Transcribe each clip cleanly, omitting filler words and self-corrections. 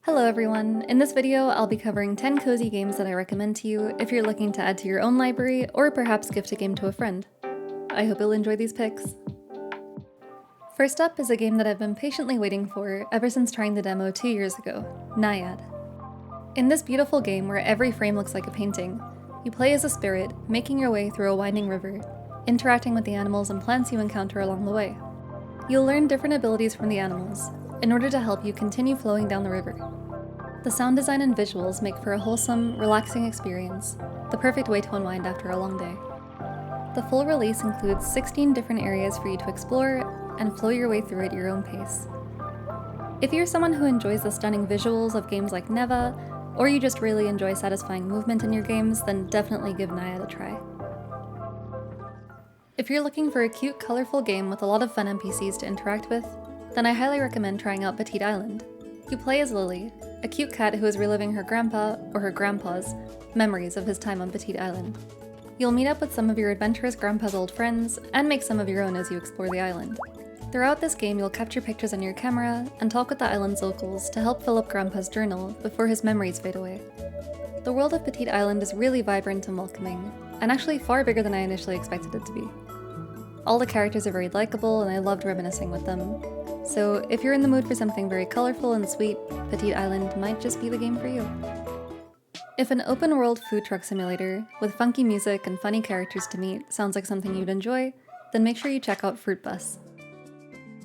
Hello everyone! In this video, I'll be covering 10 cozy games that I recommend to you if you're looking to add to your own library or perhaps gift a game to a friend. I hope you'll enjoy these picks. First up is a game that I've been patiently waiting for ever since trying the demo 2 years ago, Naiad. In this beautiful game where every frame looks like a painting, you play as a spirit, making your way through a winding river, interacting with the animals and plants you encounter along the way. You'll learn different abilities from the animals, in order to help you continue flowing down the river. The sound design and visuals make for a wholesome, relaxing experience, the perfect way to unwind after a long day. The full release includes 16 different areas for you to explore and flow your way through at your own pace. If you're someone who enjoys the stunning visuals of games like Neva, or you just really enjoy satisfying movement in your games, then definitely give Naiad a try. If you're looking for a cute, colorful game with a lot of fun NPCs to interact with, then I highly recommend trying out Petite Island. You play as Lily, a cute cat who is reliving her grandpa, or her grandpa's, memories of his time on Petite Island. You'll meet up with some of your adventurous grandpa's old friends, and make some of your own as you explore the island. Throughout this game, you'll capture pictures on your camera, and talk with the island's locals to help fill up grandpa's journal before his memories fade away. The world of Petite Island is really vibrant and welcoming, and actually far bigger than I initially expected it to be. All the characters are very likable, and I loved reminiscing with them. So if you're in the mood for something very colorful and sweet, Petite Island might just be the game for you. If an open-world food truck simulator, with funky music and funny characters to meet, sounds like something you'd enjoy, then make sure you check out Fruit Bus.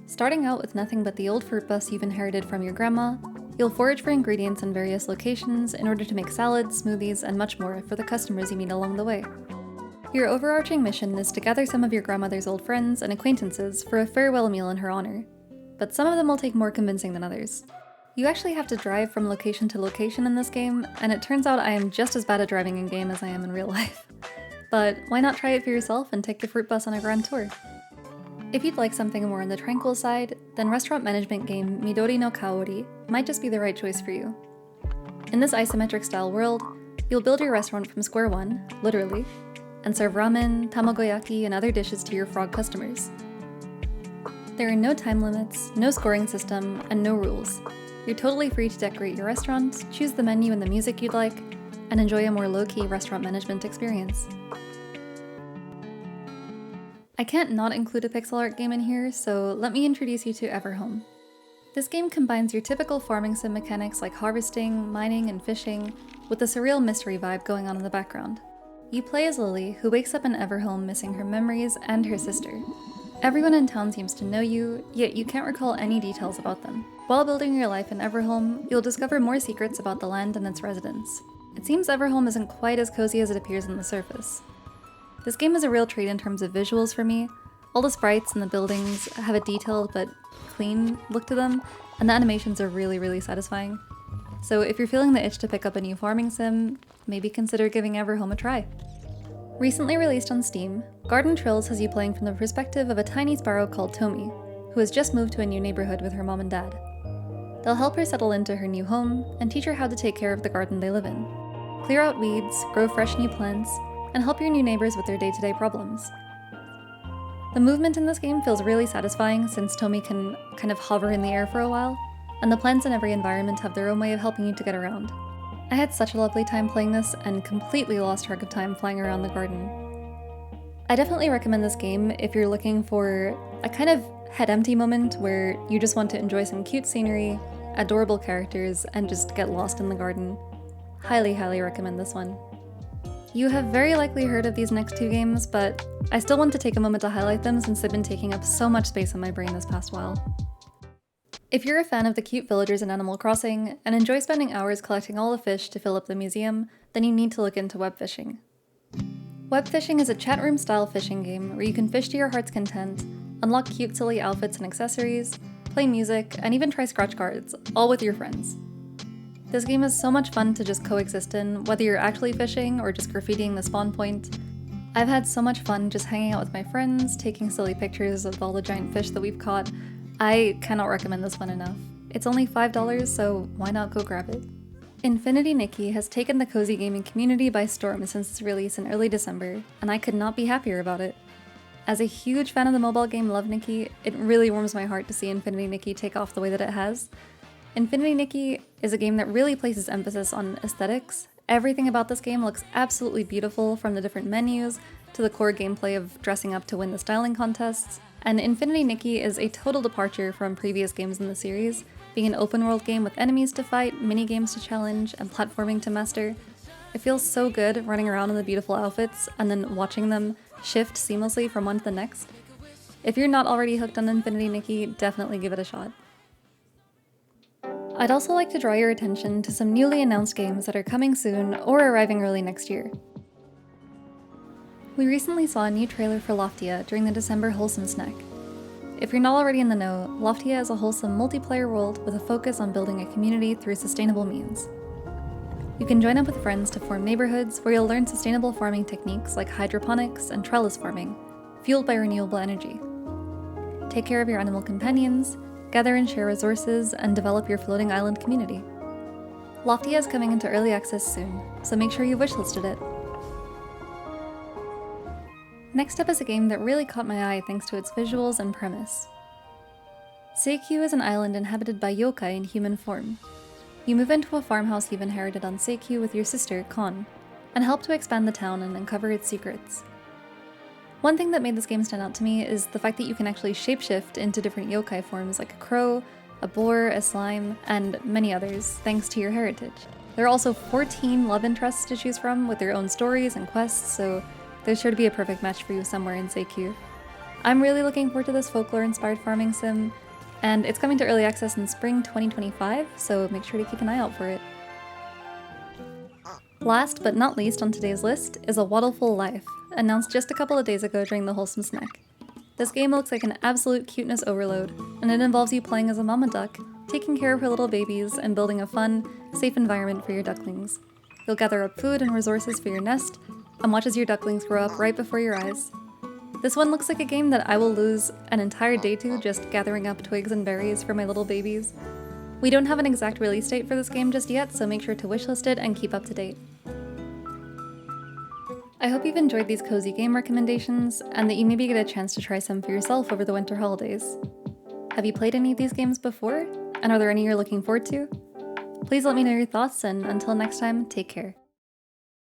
Starting out with nothing but the old fruit bus you've inherited from your grandma, you'll forage for ingredients in various locations in order to make salads, smoothies, and much more for the customers you meet along the way. Your overarching mission is to gather some of your grandmother's old friends and acquaintances for a farewell meal in her honor, but some of them will take more convincing than others. You actually have to drive from location to location in this game, and it turns out I am just as bad at driving in game as I am in real life. But why not try it for yourself and take the fruit bus on a grand tour? If you'd like something more on the tranquil side, then restaurant management game Midori no Kaori might just be the right choice for you. In this isometric style world, you'll build your restaurant from square one, literally, and serve ramen, tamagoyaki, and other dishes to your frog customers. There are no time limits, no scoring system, and no rules. You're totally free to decorate your restaurant, choose the menu and the music you'd like, and enjoy a more low-key restaurant management experience. I can't not include a pixel art game in here, so let me introduce you to Everhome. This game combines your typical farming sim mechanics like harvesting, mining, and fishing, with a surreal mystery vibe going on in the background. You play as Lily, who wakes up in Everhome missing her memories and her sister. Everyone in town seems to know you, yet you can't recall any details about them. While building your life in Everhome, you'll discover more secrets about the land and its residents. It seems Everhome isn't quite as cozy as it appears on the surface. This game is a real treat in terms of visuals for me. All the sprites and the buildings have a detailed but clean look to them, and the animations are really satisfying. So if you're feeling the itch to pick up a new farming sim, maybe consider giving Everhome a try. Recently released on Steam, Garden Trills has you playing from the perspective of a tiny sparrow called Tomi, who has just moved to a new neighborhood with her mom and dad. They'll help her settle into her new home and teach her how to take care of the garden they live in, clear out weeds, grow fresh new plants, and help your new neighbors with their day-to-day problems. The movement in this game feels really satisfying since Tomi can kind of hover in the air for a while, and the plants in every environment have their own way of helping you to get around. I had such a lovely time playing this and completely lost track of time flying around the garden. I definitely recommend this game if you're looking for a kind of head empty moment where you just want to enjoy some cute scenery, adorable characters, and just get lost in the garden. Highly recommend this one. You have very likely heard of these next two games, but I still want to take a moment to highlight them since they've been taking up so much space in my brain this past while. If you're a fan of the cute villagers in Animal Crossing, and enjoy spending hours collecting all the fish to fill up the museum, then you need to look into Web Fishing. Web Fishing is a chat room style fishing game where you can fish to your heart's content, unlock cute silly outfits and accessories, play music, and even try scratch cards, all with your friends. This game is so much fun to just coexist in, whether you're actually fishing or just graffitiing the spawn point. I've had so much fun just hanging out with my friends, taking silly pictures of all the giant fish that we've caught. I cannot recommend this one enough. It's only $5, so why not go grab it? Infinity Nikki has taken the cozy gaming community by storm since its release in early December, and I could not be happier about it. As a huge fan of the mobile game Love Nikki, it really warms my heart to see Infinity Nikki take off the way that it has. Infinity Nikki is a game that really places emphasis on aesthetics. Everything about this game looks absolutely beautiful, from the different menus to the core gameplay of dressing up to win the styling contests. And Infinity Nikki is a total departure from previous games in the series, being an open world game with enemies to fight, mini games to challenge, and platforming to master. It feels so good running around in the beautiful outfits and then watching them shift seamlessly from one to the next. If you're not already hooked on Infinity Nikki, definitely give it a shot. I'd also like to draw your attention to some newly announced games that are coming soon or arriving early next year. We recently saw a new trailer for Loftia during the December Wholesome Snack. If you're not already in the know, Loftia is a wholesome multiplayer world with a focus on building a community through sustainable means. You can join up with friends to form neighborhoods where you'll learn sustainable farming techniques like hydroponics and trellis farming, fueled by renewable energy. Take care of your animal companions, gather and share resources, and develop your floating island community. Loftia is coming into early access soon, so make sure you've wishlisted it. Next up is a game that really caught my eye thanks to its visuals and premise. Seikyu is an island inhabited by yokai in human form. You move into a farmhouse you've inherited on Seikyu with your sister, Kon, and help to expand the town and uncover its secrets. One thing that made this game stand out to me is the fact that you can actually shapeshift into different yokai forms like a crow, a boar, a slime, and many others, thanks to your heritage. There are also 14 love interests to choose from with their own stories and quests, so there's sure to be a perfect match for you somewhere in Seikyu. I'm really looking forward to this folklore-inspired farming sim, and it's coming to early access in spring 2025, so make sure to keep an eye out for it. Last but not least on today's list is A Waddleful Life, announced just a couple of days ago during the Wholesome Snack. This game looks like an absolute cuteness overload, and it involves you playing as a mama duck, taking care of her little babies, and building a fun, safe environment for your ducklings. You'll gather up food and resources for your nest, and watch as your ducklings grow up right before your eyes. This one looks like a game that I will lose an entire day to just gathering up twigs and berries for my little babies. We don't have an exact release date for this game just yet, so make sure to wishlist it and keep up to date. I hope you've enjoyed these cozy game recommendations, and that you maybe get a chance to try some for yourself over the winter holidays. Have you played any of these games before? And are there any you're looking forward to? Please let me know your thoughts, and until next time, take care.